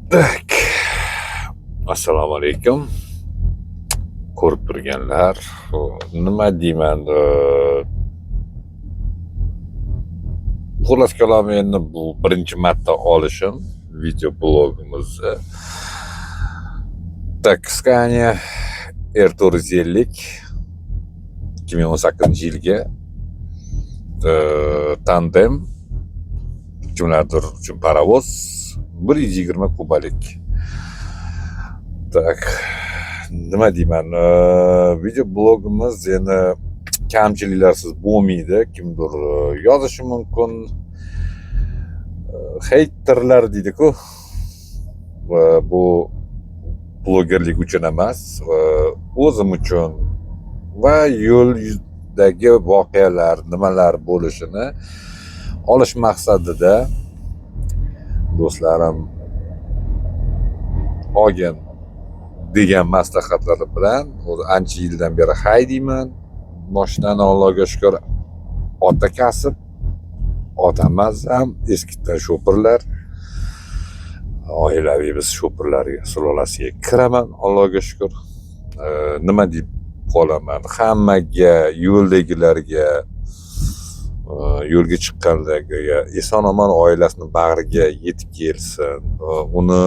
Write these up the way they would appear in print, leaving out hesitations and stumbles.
Tak. Assalomu alaykum. Ko'rib turganlar, nima deyman, xullas kalom endi bu birinchi marta olishim video blogimizni. Так, Scania R450 2018-yilga tandem, kimlardir uchun parovoz 120 kubalik. Tak, nima deyman, video blogimiz endi kamchiliklarsiz bo'lmaydi. Kimdir yozishi mumkin, heyterlar deydi-ku. Bu blogerlik uchun emas, o'zim uchun va yo'l yuzidagi voqealar nimalar bo'lishini olish maqsadida do'stlarim olgan degan maslahatlari bilan o'zi ancha yildan beri haydayman. Moshinani Allohga shukr ota kasb, otamiz ham eskidan sho'pirlar. Oilaviy biz sho'pirlarga sulolasiga kiraman, Allohga shukr. Nima deb qolaman, hammaga, yo'ldagilarga, yo'lga chiqqanlarga eson omon oilasini bag'riga yetib kelsin. Uni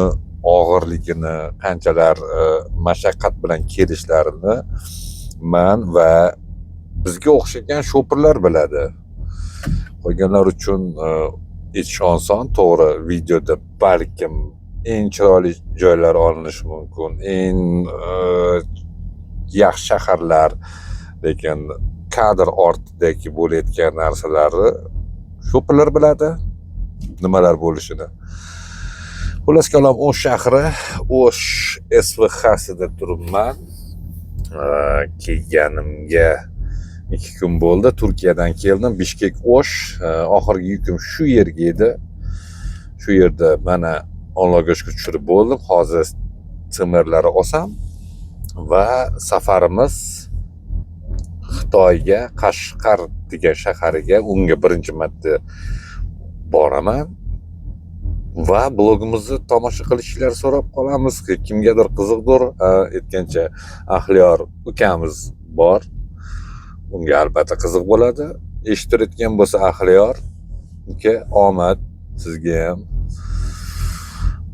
og'irligini, qanchalar mashaqqat bilan kelishlarini man va bizga o'xshagan sho'pirlar biladi. Qolganlar uchun aytish oson, to'g'ri, videoda balkim eng chiroyli joylar olinishi mumkin, eng yaxshi shaharlar, lekin kadr ortidagi bo'layotgan narsalarni sho'pirlar biladi, nimalar bo'lishini. Xullas kalom, O'sh shahri, O'sh SVXsida turibman. Kelganimga 2 kun bo'ldi. Turkiyadan keldim, Bishkek O'sh. Oxirgi yukim shu yerga edi. Shu yerda mana Allohga shukr tushirib bo'ldim. Hozir temirlari olsam va safarimiz Xitoyga, Qashqar degan shahariga unga birinchi marta boraman va blogimizni tomosha qilishinglar so'rab qolamiz. Kimgadir qiziqdir, aytgancha Ahliyor ukamiz bor. Unga albatta qiziq bo'ladi. Eshittirayotgan bo'lsa Ahliyor uka, omad sizga ham.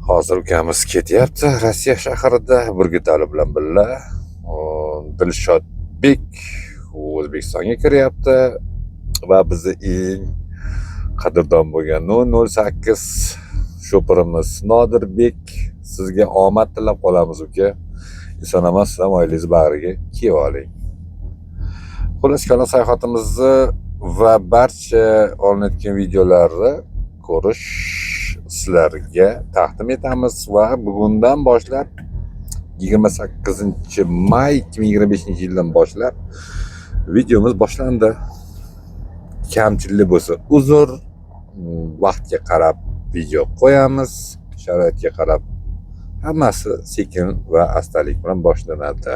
Hozir ukamiz ketyapti Rossiya shahrida Burgutali bilan birga. Dilshodbek O'zbekistonga kiryapti va bizni eng qadrdon bo'lgan 008 sho'pirimiz Nodirbek, sizga omad tilab qolamiz uka. Eson emasdan oilangiz bag'riga kelib oling. Xullas kalom, sayohatimizni va barcha olinayotgan videolarni ko'rish sizlarga taqdim etamiz va bugundan boshlab 28-may 2025-yildan boshlab videomiz boshlandi. Kamchilik bo'lsa uzr, vaqtga qarab video qo'yamiz, sharoitga qarab hammasi sekin va astalik bilan boshlanadi.